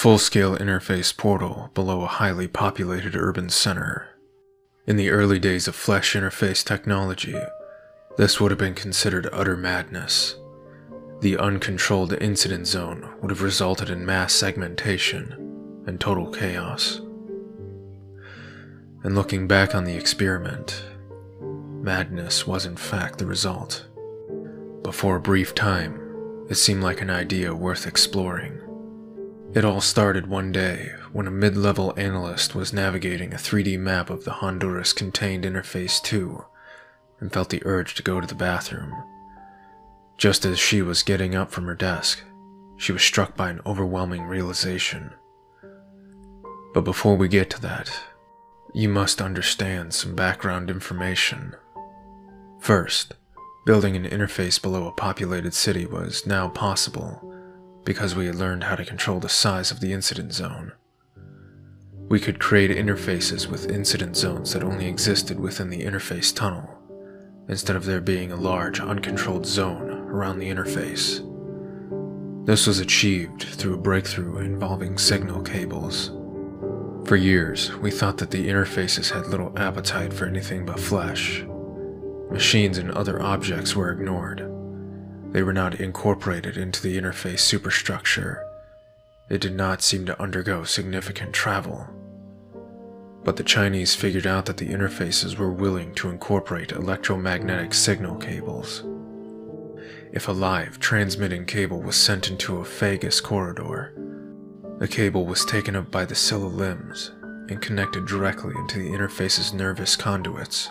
full-scale interface portal below a highly populated urban center. In the early days of flesh interface technology, this would have been considered utter madness. The uncontrolled incident zone would have resulted in mass segmentation and total chaos. And looking back on the experiment, madness was in fact the result. But for a brief time, it seemed like an idea worth exploring. It all started one day when a mid-level analyst was navigating a 3D map of the Honduras Contained Interface 2 and felt the urge to go to the bathroom. Just as she was getting up from her desk, she was struck by an overwhelming realization. But before we get to that, you must understand some background information. First, building an interface below a populated city was now possible because we had learned how to control the size of the incident zone. We could create interfaces with incident zones that only existed within the interface tunnel, instead of there being a large, uncontrolled zone around the interface. This was achieved through a breakthrough involving signal cables. For years, we thought that the interfaces had little appetite for anything but flesh. Machines and other objects were ignored. They were not incorporated into the interface superstructure. It did not seem to undergo significant travel. But the Chinese figured out that the interfaces were willing to incorporate electromagnetic signal cables. If a live transmitting cable was sent into a phagous corridor, the cable was taken up by the cilla limbs and connected directly into the interface's nervous conduits.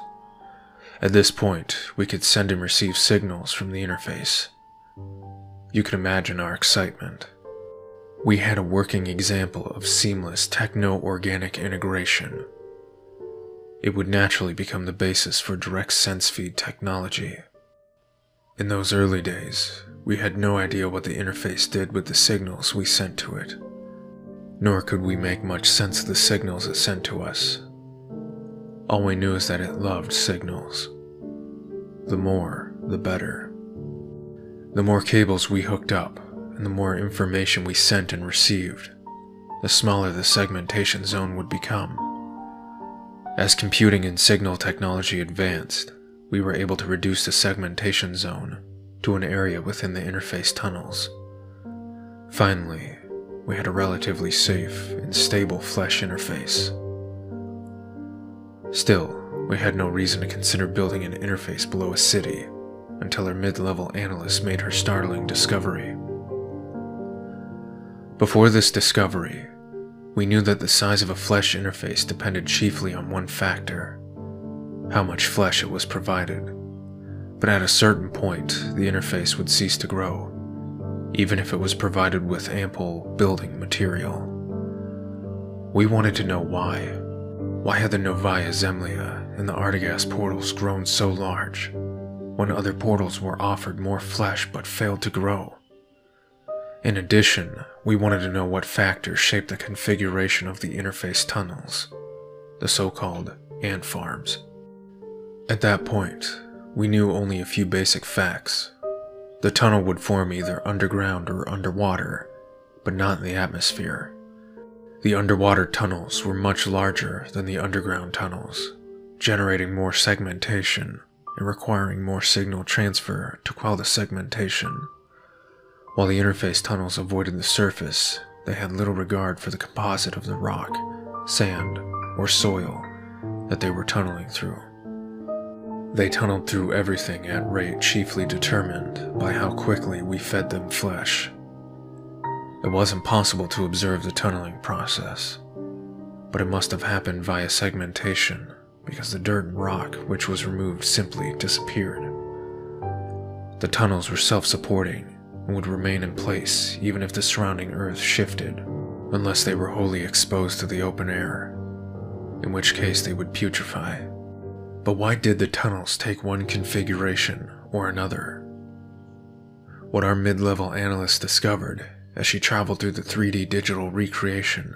At this point, we could send and receive signals from the interface. You can imagine our excitement. We had a working example of seamless techno-organic integration. It would naturally become the basis for direct sense feed technology. In those early days, we had no idea what the interface did with the signals we sent to it, nor could we make much sense of the signals it sent to us. All we knew is that it loved signals. The more, the better. The more cables we hooked up, and the more information we sent and received, the smaller the segmentation zone would become. As computing and signal technology advanced, we were able to reduce the segmentation zone to an area within the interface tunnels. Finally, we had a relatively safe and stable flesh interface. Still, we had no reason to consider building an interface below a city until our mid-level analyst made her startling discovery. Before this discovery, we knew that the size of a flesh interface depended chiefly on one factor: how much flesh it was provided. But at a certain point, the interface would cease to grow, even if it was provided with ample building material. We wanted to know why. Why had the Novaya Zemlya and the Artigas portals grown so large, when other portals were offered more flesh but failed to grow? In addition, we wanted to know what factors shaped the configuration of the interface tunnels, the so-called ant farms. At that point, we knew only a few basic facts. The tunnel would form either underground or underwater, but not in the atmosphere. The underwater tunnels were much larger than the underground tunnels, generating more segmentation and requiring more signal transfer to quell the segmentation. While the interface tunnels avoided the surface, they had little regard for the composite of the rock, sand, or soil that they were tunneling through. They tunneled through everything at rate chiefly determined by how quickly we fed them flesh. It wasn't possible to observe the tunneling process, but it must have happened via segmentation because the dirt and rock which was removed simply disappeared. The tunnels were self-supporting and would remain in place even if the surrounding earth shifted, unless they were wholly exposed to the open air, in which case they would putrefy. But why did the tunnels take one configuration or another? What our mid-level analyst discovered as she traveled through the 3D digital recreation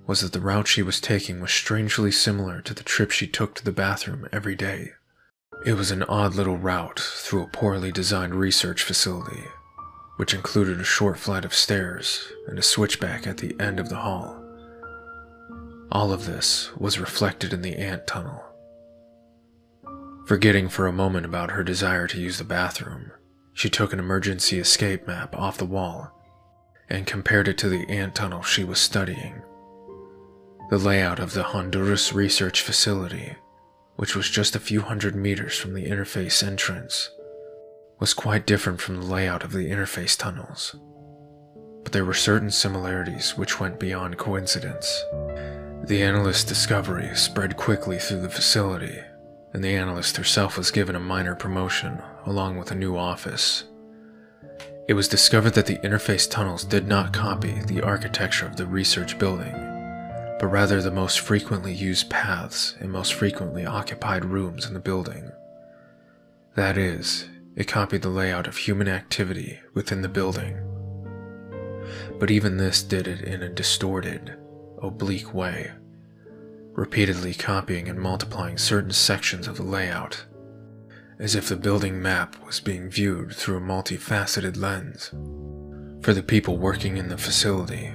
was that the route she was taking was strangely similar to the trip she took to the bathroom every day. It was an odd little route through a poorly designed research facility, which included a short flight of stairs and a switchback at the end of the hall. All of this was reflected in the ant tunnel. Forgetting for a moment about her desire to use the bathroom, she took an emergency escape map off the wall and compared it to the ant tunnel she was studying. The layout of the Honduras Research Facility, which was just a few hundred meters from the interface entrance, was quite different from the layout of the interface tunnels. But there were certain similarities which went beyond coincidence. The analyst's discovery spread quickly through the facility, and the analyst herself was given a minor promotion along with a new office. It was discovered that the interface tunnels did not copy the architecture of the research building, but rather the most frequently used paths and most frequently occupied rooms in the building. That is, it copied the layout of human activity within the building. But even this did it in a distorted, oblique way, repeatedly copying and multiplying certain sections of the layout, as if the building map was being viewed through a multifaceted lens. For the people working in the facility,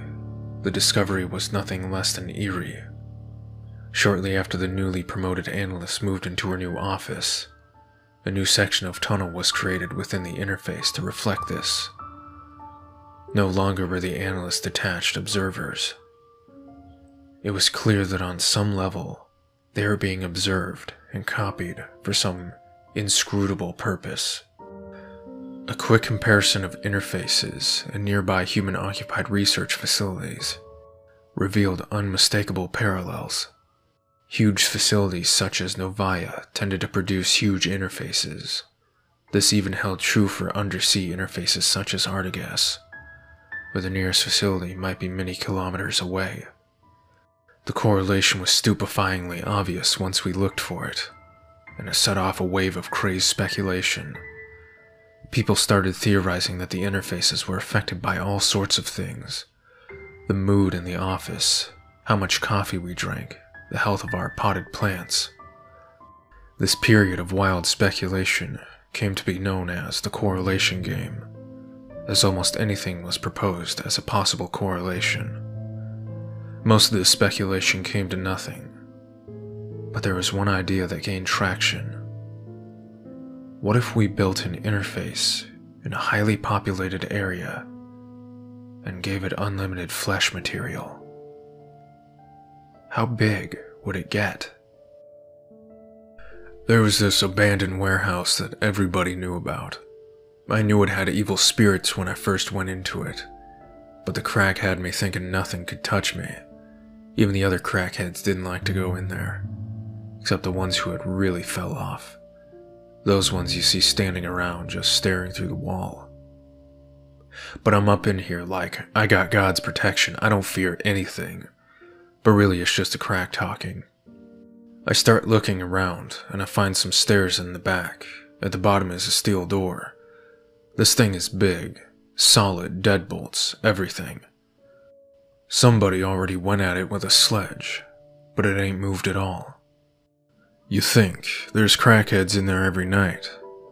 the discovery was nothing less than eerie. Shortly after the newly promoted analyst moved into her new office, a new section of tunnel was created within the interface to reflect this. No longer were the analysts detached observers. It was clear that on some level, they were being observed and copied for some inscrutable purpose. A quick comparison of interfaces and nearby human-occupied research facilities revealed unmistakable parallels. Huge facilities such as Novaya tended to produce huge interfaces. This even held true for undersea interfaces such as Artigas, where the nearest facility might be many kilometers away. The correlation was stupefyingly obvious once we looked for it, and it set off a wave of crazed speculation. People started theorizing that the interfaces were affected by all sorts of things: the mood in the office, how much coffee we drank, the health of our potted plants. This period of wild speculation came to be known as the correlation game, as almost anything was proposed as a possible correlation. Most of this speculation came to nothing, but there was one idea that gained traction. What if we built an interface in a highly populated area and gave it unlimited flesh material? How big would it get? There was this abandoned warehouse that everybody knew about. I knew it had evil spirits when I first went into it, but the crack had me thinking nothing could touch me. Even the other crackheads didn't like to go in there, except the ones who had really fell off. Those ones you see standing around just staring through the wall. But I'm up in here like, I got God's protection, I don't fear anything. But really it's just a crack talking. I start looking around, and I find some stairs in the back. At the bottom is a steel door. This thing is big, solid, deadbolts, everything. Somebody already went at it with a sledge, but it ain't moved at all. You think, there's crackheads in there every night,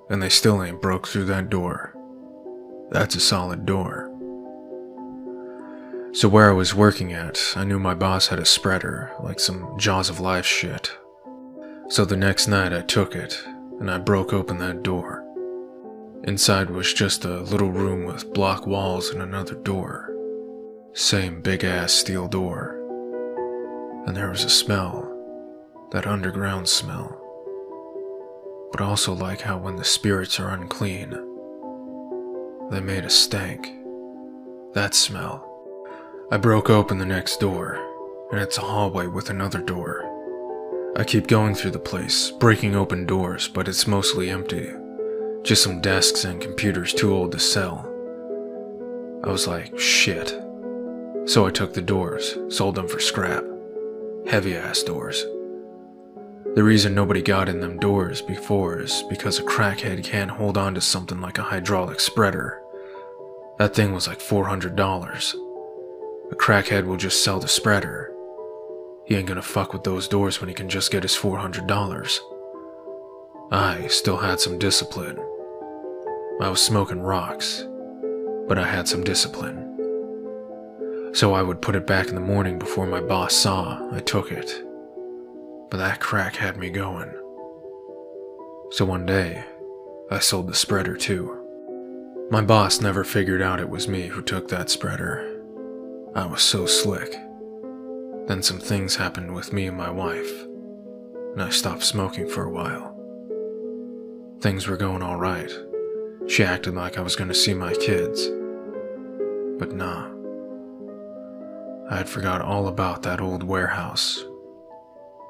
and they still ain't broke through that door. That's a solid door. So where I was working at, I knew my boss had a spreader, like some Jaws of Life shit. So the next night I took it, and I broke open that door. Inside was just a little room with block walls and another door. Same big-ass steel door. And there was a smell. That underground smell. But also like how when the spirits are unclean, they made a stank. That smell. I broke open the next door, and it's a hallway with another door. I keep going through the place, breaking open doors, but it's mostly empty. Just some desks and computers too old to sell. I was like, shit. So I took the doors, sold them for scrap. Heavy-ass doors. The reason nobody got in them doors before is because a crackhead can't hold on to something like a hydraulic spreader. That thing was like $400. A crackhead will just sell the spreader. He ain't gonna fuck with those doors when he can just get his $400. I still had some discipline. I was smoking rocks. but I had some discipline. So I would put it back in the morning before my boss saw I took it. But that crack had me going. So one day, I sold the spreader too. My boss never figured out it was me who took that spreader. I was so slick. Then some things happened with me and my wife, and I stopped smoking for a while. Things were going all right. She acted like I was going to see my kids. But nah. I had forgot all about that old warehouse.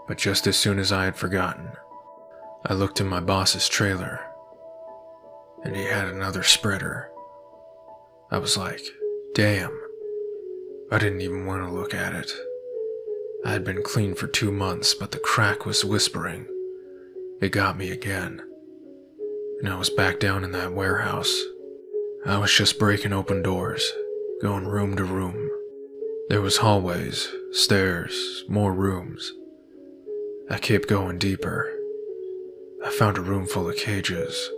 But just as soon as I had forgotten, I looked in my boss's trailer, and he had another spreader. I was like, damn. I didn't even want to look at it. I had been clean for 2 months, but the crack was whispering. It got me again. And I was back down in that warehouse. I was just breaking open doors, going room to room. There was hallways, stairs, more rooms. I kept going deeper. I found a room full of cages.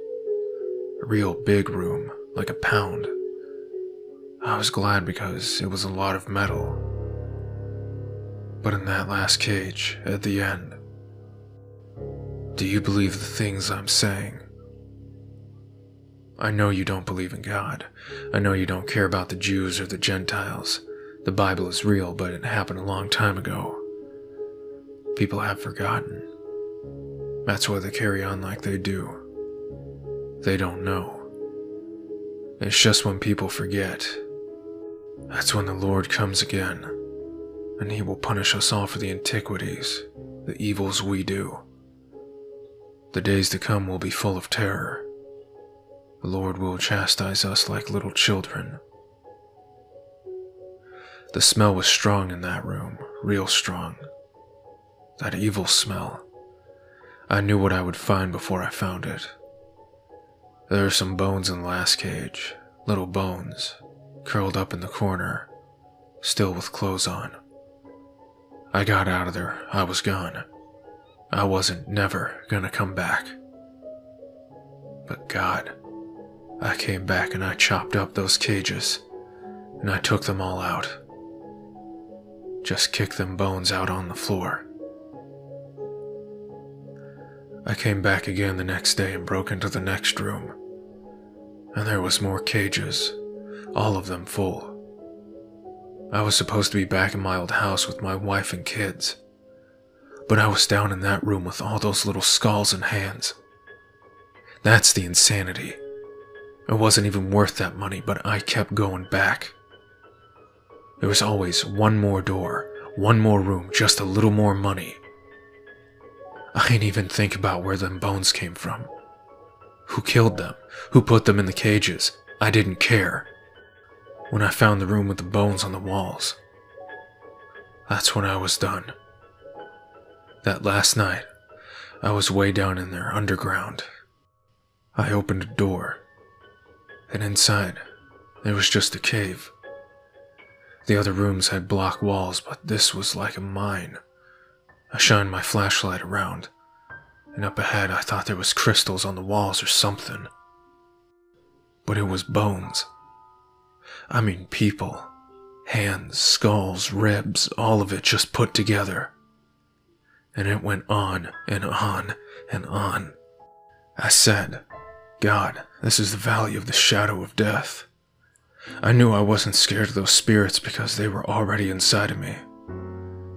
A real big room, like a pound. I was glad because it was a lot of metal. But in that last cage, at the end, do you believe the things I'm saying? I know you don't believe in God. I know you don't care about the Jews or the Gentiles. The Bible is real, but it happened a long time ago. People have forgotten. That's why they carry on like they do. They don't know. It's just when people forget, that's when the Lord comes again, and He will punish us all for the antiquities, the evils we do. The days to come will be full of terror. The Lord will chastise us like little children. The smell was strong in that room, real strong. That evil smell. I knew what I would find before I found it. There are some bones in the last cage, little bones, curled up in the corner, still with clothes on. I got out of there, I was gone. I wasn't never gonna come back. But God, I came back and I chopped up those cages, and I took them all out. Just kicked them bones out on the floor. I came back again the next day and broke into the next room, and there was more cages, all of them full. I was supposed to be back in my old house with my wife and kids, but I was down in that room with all those little skulls and hands. That's the insanity. It wasn't even worth that money, but I kept going back. There was always one more door, one more room, just a little more money. I ain't even think about where them bones came from. Who killed them? Who put them in the cages? I didn't care. When I found the room with the bones on the walls, that's when I was done. That last night, I was way down in there, underground. I opened a door, and inside, there was just a cave. The other rooms had block walls, but this was like a mine. I shined my flashlight around, and up ahead I thought there was crystals on the walls or something. But it was bones. I mean people. Hands, skulls, ribs, all of it just put together. And it went on and on and on. I said, God, this is the valley of the shadow of death. I knew I wasn't scared of those spirits because they were already inside of me.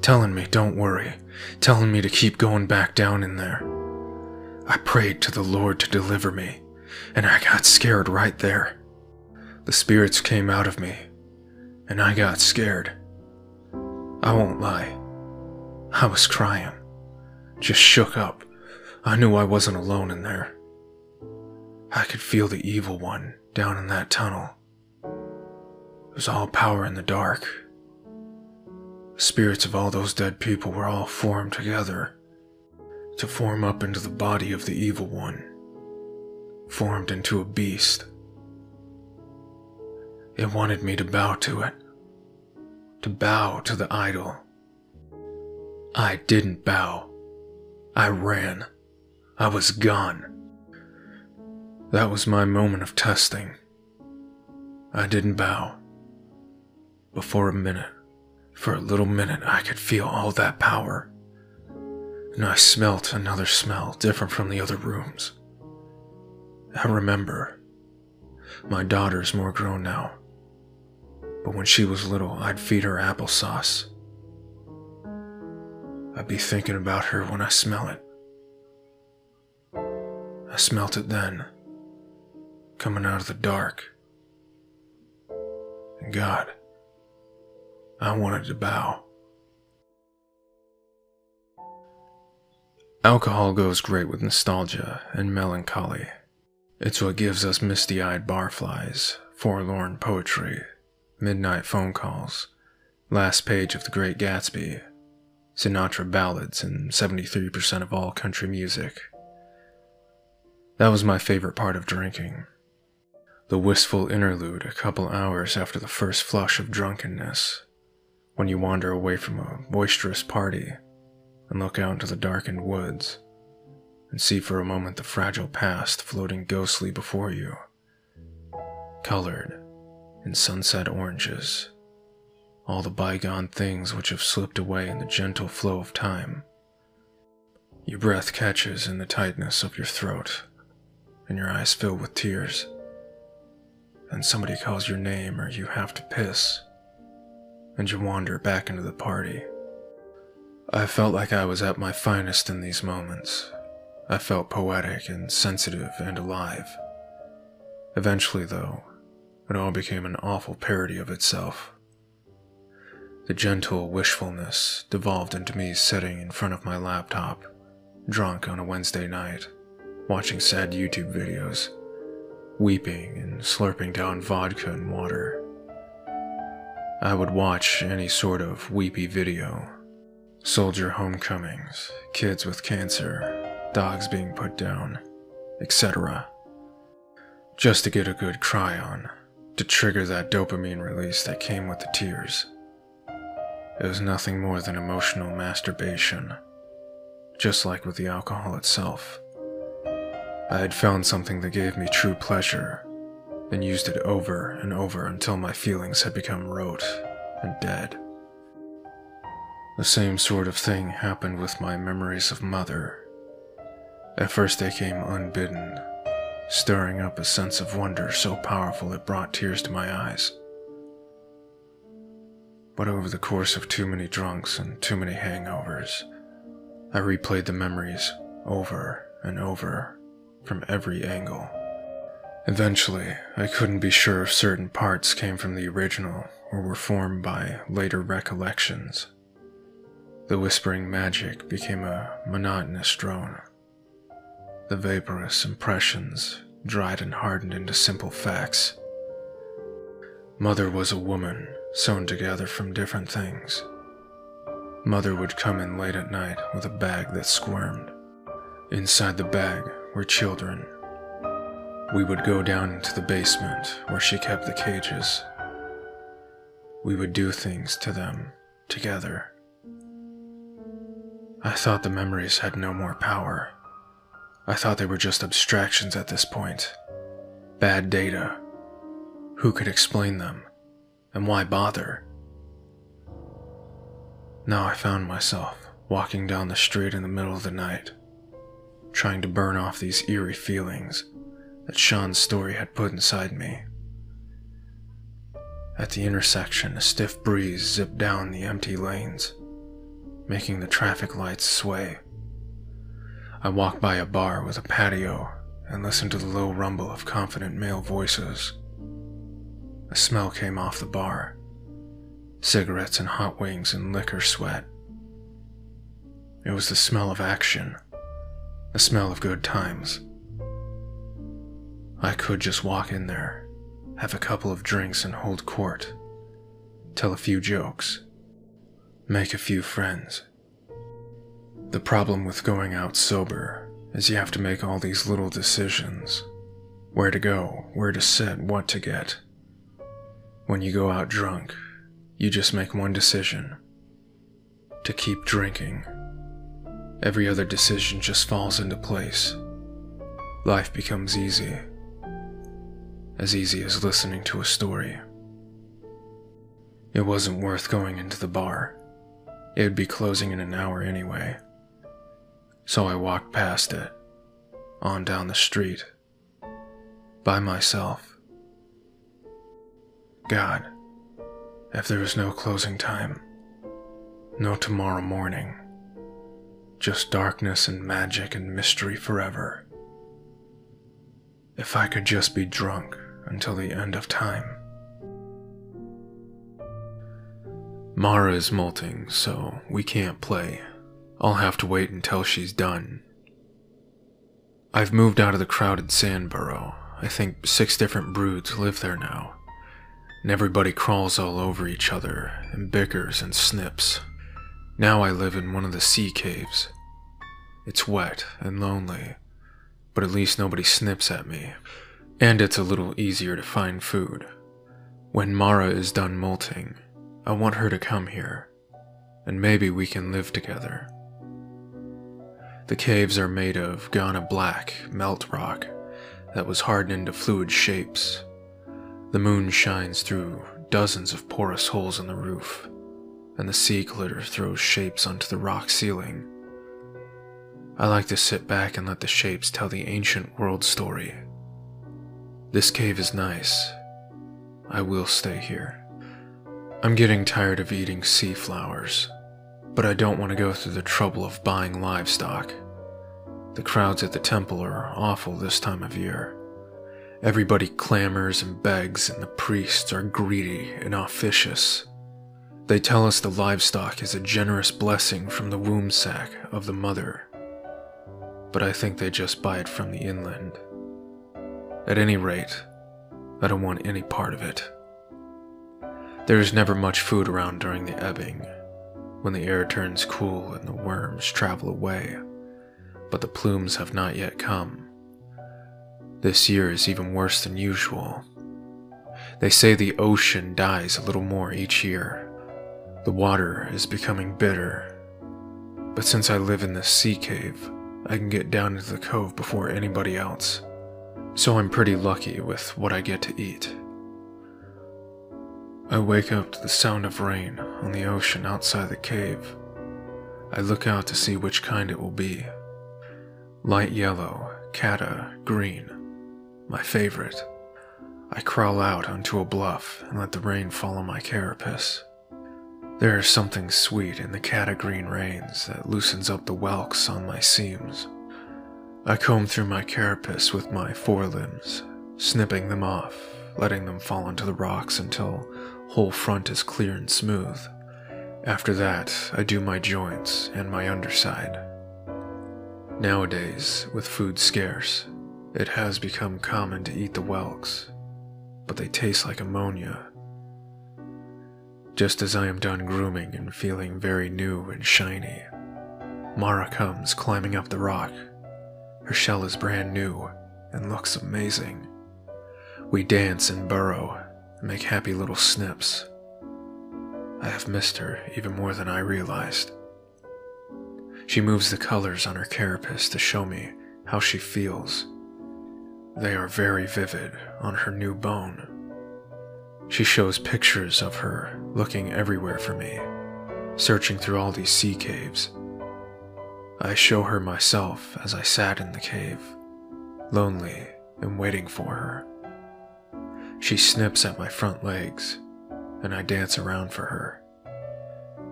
Telling me, don't worry. Telling me to keep going back down in there. I prayed to the Lord to deliver me, and I got scared right there. The spirits came out of me, and I got scared. I won't lie. I was crying. Just shook up. I knew I wasn't alone in there. I could feel the evil one down in that tunnel. It was all power in the dark. The spirits of all those dead people were all formed together to form up into the body of the evil one, formed into a beast. It wanted me to bow to it, to bow to the idol. I didn't bow. I ran. I was gone. That was my moment of testing. I didn't bow. But for a little minute, I could feel all that power. And I smelt another smell different from the other rooms. I remember, my daughter's more grown now, but when she was little, I'd feed her applesauce. I'd be thinking about her when I smell it. I smelt it then, coming out of the dark. And God, I wanted to bow. Alcohol goes great with nostalgia and melancholy. It's what gives us misty-eyed barflies, forlorn poetry, midnight phone calls, last page of The Great Gatsby, Sinatra ballads, and 73% of all country music. That was my favorite part of drinking. The wistful interlude a couple hours after the first flush of drunkenness, when you wander away from a boisterous party and look out into the darkened woods and see for a moment the fragile past floating ghostly before you, colored in sunset oranges, all the bygone things which have slipped away in the gentle flow of time. Your breath catches in the tightness of your throat, and your eyes fill with tears, and somebody calls your name or you have to piss, and you wander back into the party. I felt like I was at my finest in these moments. I felt poetic and sensitive and alive. Eventually, though, it all became an awful parody of itself. The gentle wishfulness devolved into me sitting in front of my laptop, drunk on a Wednesday night, watching sad YouTube videos, weeping and slurping down vodka and water. I would watch any sort of weepy video. Soldier homecomings, kids with cancer, dogs being put down, etc. Just to get a good cry on, to trigger that dopamine release that came with the tears. It was nothing more than emotional masturbation, just like with the alcohol itself. I had found something that gave me true pleasure, and used it over and over until my feelings had become rote and dead. The same sort of thing happened with my memories of Mother. At first they came unbidden, stirring up a sense of wonder so powerful it brought tears to my eyes. But over the course of too many drunks and too many hangovers, I replayed the memories over and over from every angle. Eventually, I couldn't be sure if certain parts came from the original or were formed by later recollections. The whispering magic became a monotonous drone. The vaporous impressions dried and hardened into simple facts. Mother was a woman sewn together from different things. Mother would come in late at night with a bag that squirmed. Inside the bag were children. We would go down into the basement where she kept the cages. We would do things to them together. I thought the memories had no more power. I thought they were just abstractions at this point. Bad data. Who could explain them? And why bother? Now I found myself walking down the street in the middle of the night, trying to burn off these eerie feelings that Sean's story had put inside me. At the intersection, a stiff breeze zipped down the empty lanes, making the traffic lights sway. I walked by a bar with a patio and listened to the low rumble of confident male voices. A smell came off the bar. Cigarettes and hot wings and liquor sweat. It was the smell of action, the smell of good times. I could just walk in there, have a couple of drinks and hold court, tell a few jokes, make a few friends. The problem with going out sober is you have to make all these little decisions. Where to go, where to sit, what to get. When you go out drunk, you just make one decision: to keep drinking. Every other decision just falls into place. Life becomes easy. as easy as listening to a story. It wasn't worth going into the bar. It would be closing in an hour anyway. So I walked past it, on down the street, by myself. God, if there was no closing time, no tomorrow morning, just darkness and magic and mystery forever. If I could just be drunk until the end of time. Mara is molting, so we can't play. I'll have to wait until she's done. I've moved out of the crowded sand burrow. I think 6 different broods live there now. And everybody crawls all over each other and bickers and snips. Now I live in one of the sea caves. It's wet and lonely, but at least nobody snips at me. And it's a little easier to find food. When Mara is done molting, I want her to come here, and maybe we can live together. The caves are made of Ghana black melt rock that was hardened into fluid shapes. The moon shines through dozens of porous holes in the roof, and the sea glitter throws shapes onto the rock ceiling. I like to sit back and let the shapes tell the ancient world story. This cave is nice. I will stay here. I'm getting tired of eating sea flowers, but I don't want to go through the trouble of buying livestock. The crowds at the temple are awful this time of year. Everybody clamors and begs, and the priests are greedy and officious. They tell us the livestock is a generous blessing from the womb sac of the mother, but I think they just buy it from the inland. At any rate, I don't want any part of it. There is never much food around during the ebbing, when the air turns cool and the worms travel away, but the plumes have not yet come. This year is even worse than usual. They say the ocean dies a little more each year. The water is becoming bitter, but since I live in this sea cave, I can get down into the cove before anybody else, so I'm pretty lucky with what I get to eat. I wake up to the sound of rain on the ocean outside the cave. I look out to see which kind it will be. Light yellow, cata, green. My favorite. I crawl out onto a bluff and let the rain fall on my carapace. There is something sweet in the cata green rains that loosens up the whelks on my seams. I comb through my carapace with my forelimbs, snipping them off, letting them fall onto the rocks until whole front is clear and smooth. After that, I do my joints and my underside. Nowadays, with food scarce, it has become common to eat the whelks, but they taste like ammonia. Just as I am done grooming and feeling very new and shiny, Mara comes climbing up the rock. Her shell is brand new and looks amazing. We dance and burrow and make happy little snips. I have missed her even more than I realized. She moves the colors on her carapace to show me how she feels. They are very vivid on her new bone. She shows pictures of her looking everywhere for me, searching through all these sea caves. I show her myself as I sat in the cave, lonely and waiting for her. She snips at my front legs, and I dance around for her.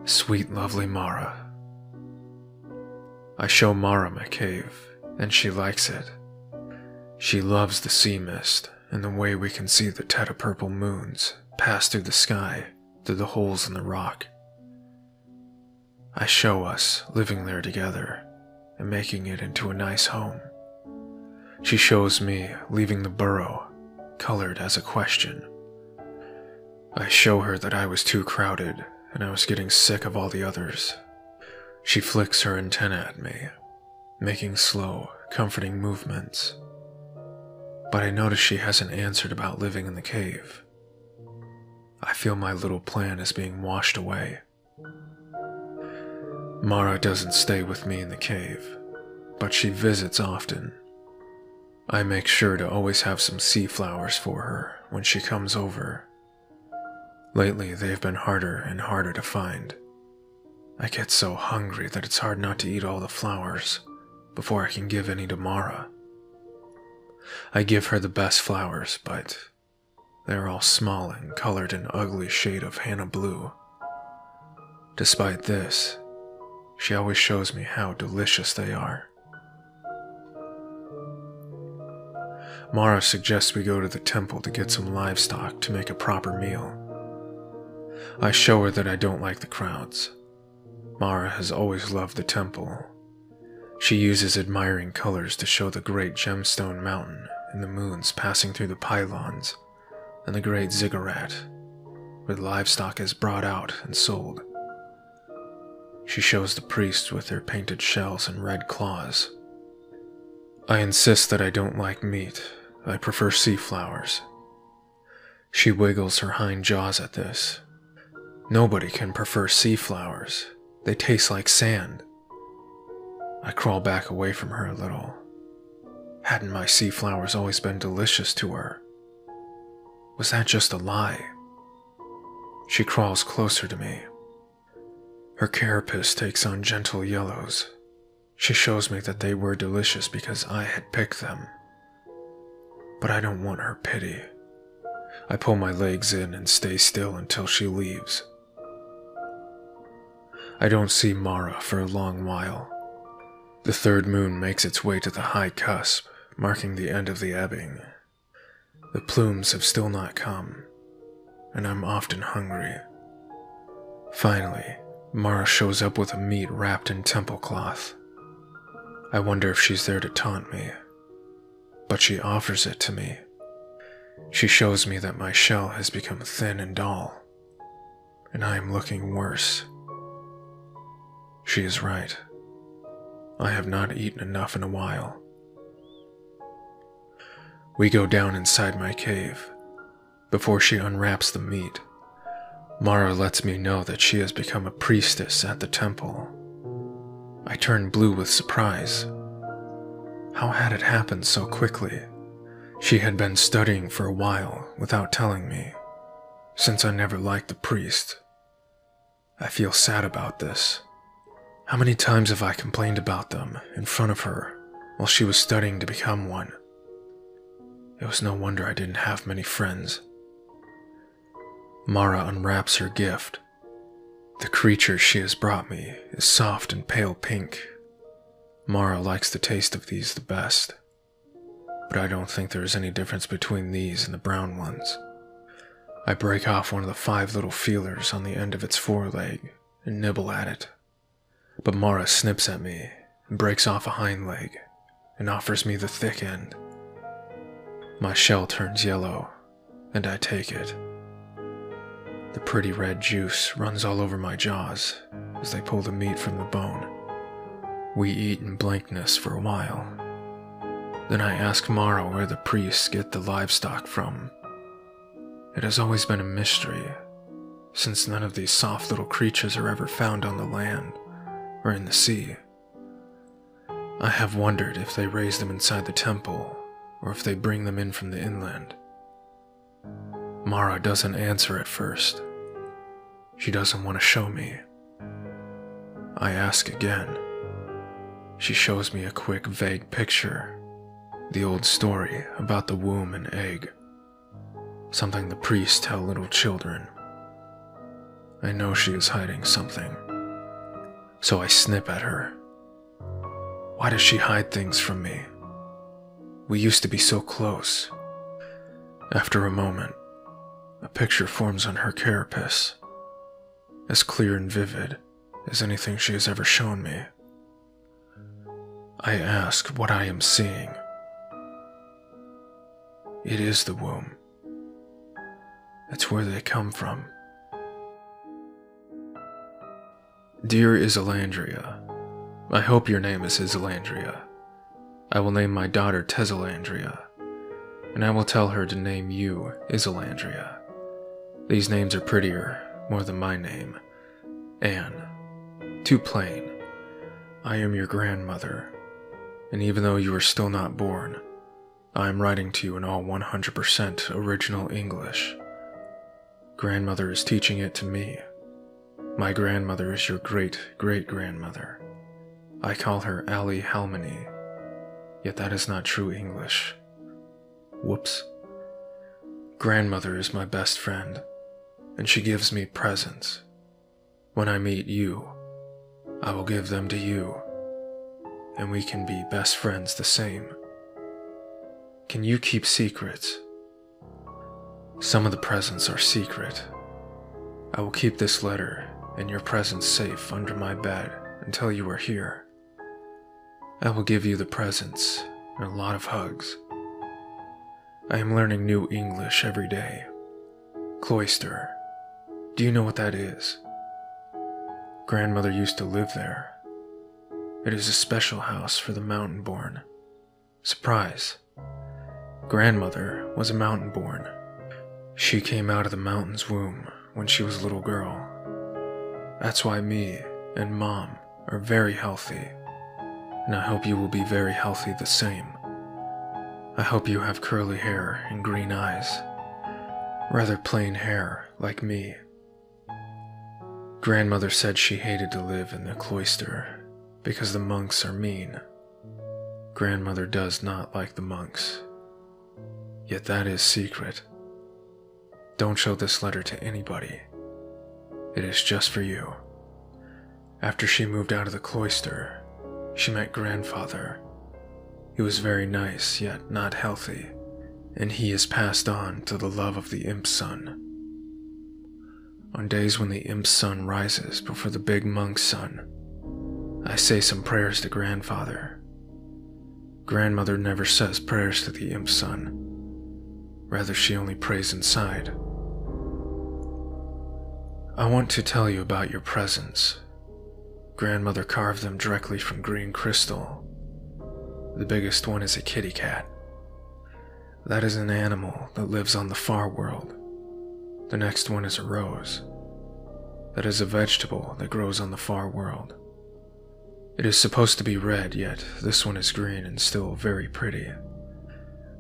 Sweet, lovely Mara. I show Mara my cave, and she likes it. She loves the sea mist and the way we can see the teta-purple moons pass through the sky, through the holes in the rock. I show us living there together and making it into a nice home. She shows me leaving the burrow, colored as a question. I show her that I was too crowded and I was getting sick of all the others. She flicks her antenna at me, making slow, comforting movements. But I notice she hasn't answered about living in the cave. I feel my little plan is being washed away. Mara doesn't stay with me in the cave, but she visits often. I make sure to always have some sea flowers for her when she comes over. Lately, they've been harder and harder to find. I get so hungry that it's hard not to eat all the flowers before I can give any to Mara. I give her the best flowers, but they're all small and colored an ugly shade of Hannah blue. Despite this, she always shows me how delicious they are. Mara suggests we go to the temple to get some livestock to make a proper meal. I show her that I don't like the crowds. Mara has always loved the temple. She uses admiring colors to show the great gemstone mountain and the moons passing through the pylons, and the great ziggurat, where the livestock is brought out and sold. She shows the priests with their painted shells and red claws. I insist that I don't like meat. I prefer sea flowers. She wiggles her hind jaws at this. Nobody can prefer sea flowers. They taste like sand. I crawl back away from her a little. Hadn't my sea flowers always been delicious to her? Was that just a lie? She crawls closer to me. Her carapace takes on gentle yellows. She shows me that they were delicious because I had picked them. But I don't want her pity. I pull my legs in and stay still until she leaves. I don't see Mara for a long while. The third moon makes its way to the high cusp, marking the end of the ebbing. The plumes have still not come, and I'm often hungry. Finally, Mara shows up with a meat wrapped in temple cloth. I wonder if she's there to taunt me, but she offers it to me. She shows me that my shell has become thin and dull, and I am looking worse. She is right. I have not eaten enough in a while. We go down inside my cave. Before she unwraps the meat, Mara lets me know that she has become a priestess at the temple. I turn blue with surprise. How had it happened so quickly? She had been studying for a while without telling me, since I never liked the priest. I feel sad about this. How many times have I complained about them in front of her while she was studying to become one? It was no wonder I didn't have many friends. Mara unwraps her gift. The creature she has brought me is soft and pale pink. Mara likes the taste of these the best, but I don't think there is any difference between these and the brown ones. I break off one of the 5 little feelers on the end of its foreleg and nibble at it. But Mara snips at me and breaks off a hind leg and offers me the thick end. My shell turns yellow, and I take it. The pretty red juice runs all over my jaws as they pull the meat from the bone. We eat in blankness for a while. Then I ask Mara where the priests get the livestock from. It has always been a mystery, since none of these soft little creatures are ever found on the land or in the sea. I have wondered if they raise them inside the temple, or if they bring them in from the inland. Mara doesn't answer at first. She doesn't want to show me. I ask again. She shows me a quick, vague picture, the old story about the womb and egg, something the priests tell little children. I know she is hiding something, so I snip at her. Why does she hide things from me? We used to be so close. After a moment, a picture forms on her carapace, as clear and vivid as anything she has ever shown me. I ask what I am seeing. It is the womb. It's where they come from. Dear Isalandria, I hope your name is Isalandria. I will name my daughter Tessalandria, and I will tell her to name you Isalandria. These names are prettier, more than my name, Anne. Too plain. I am your grandmother, and even though you are still not born, I'm writing to you in all 100% original English. Grandmother is teaching it to me. My grandmother is your great-great-grandmother. I call her Ali Halmani, yet that is not true English. Whoops. Grandmother is my best friend, and she gives me presents. When I meet you, I will give them to you, and we can be best friends the same. Can you keep secrets? Some of the presents are secret. I will keep this letter and your presents safe under my bed until you are here. I will give you the presents and a lot of hugs. I am learning new English every day. Cloister. Do you know what that is? Grandmother used to live there. It is a special house for the mountain-born. Surprise. Grandmother was a mountain-born. She came out of the mountain's womb when she was a little girl. That's why me and Mom are very healthy, and I hope you will be very healthy the same. I hope you have curly hair and green eyes, rather plain hair like me. Grandmother said she hated to live in the cloister because the monks are mean. Grandmother does not like the monks. Yet that is secret. Don't show this letter to anybody. It is just for you. After she moved out of the cloister, she met grandfather. He was very nice, yet not healthy, and he is passed on to the love of the imp's son. On days when the imp's sun rises before the big monk's sun, I say some prayers to grandfather. Grandmother never says prayers to the imp's son. Rather, she only prays inside. I want to tell you about your presents. Grandmother carved them directly from green crystal. The biggest one is a kitty cat. That is an animal that lives on the far world. The next one is a rose. That is a vegetable that grows on the far world. It is supposed to be red, yet this one is green and still very pretty.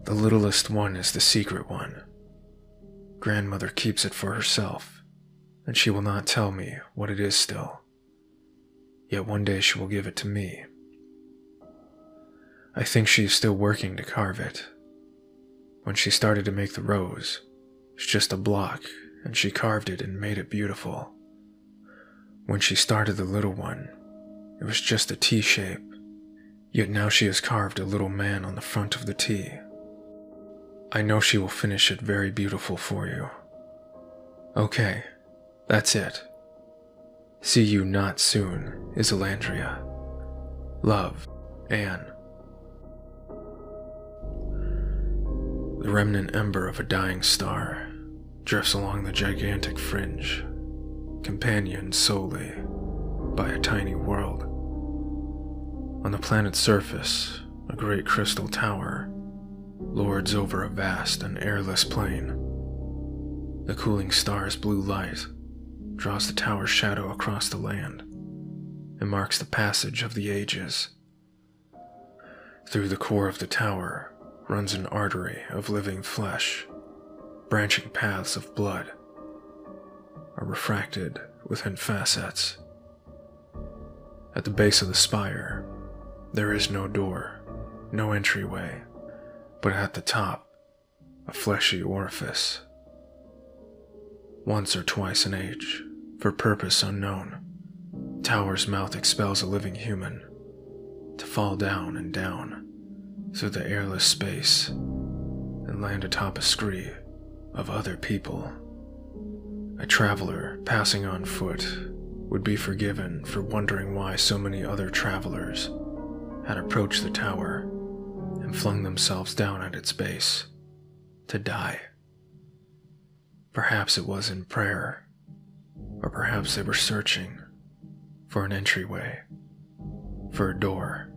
The littlest one is the secret one. Grandmother keeps it for herself, and she will not tell me what it is still. Yet one day she will give it to me. I think she is still working to carve it. When she started to make the rose, it's just a block, and she carved it and made it beautiful. When she started the little one, it was just a T shape, yet now she has carved a little man on the front of the T. I know she will finish it very beautiful for you. Okay, that's it. See you not soon, Isalandria. Love, Anne. The remnant ember of a dying star drifts along the gigantic fringe, companioned solely by a tiny world. On the planet's surface, a great crystal tower lords over a vast and airless plain. The cooling star's blue light draws the tower's shadow across the land and marks the passage of the ages. Through the core of the tower runs an artery of living flesh. Branching paths of blood are refracted within facets. At the base of the spire, there is no door, no entryway, but at the top, a fleshy orifice. Once or twice in age, for purpose unknown, tower's mouth expels a living human to fall down and down through the airless space and land atop a scree of other people. A traveler passing on foot would be forgiven for wondering why so many other travelers had approached the tower and flung themselves down at its base to die. Perhaps it was in prayer, or perhaps they were searching for an entryway, for a door,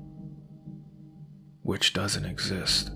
which doesn't exist.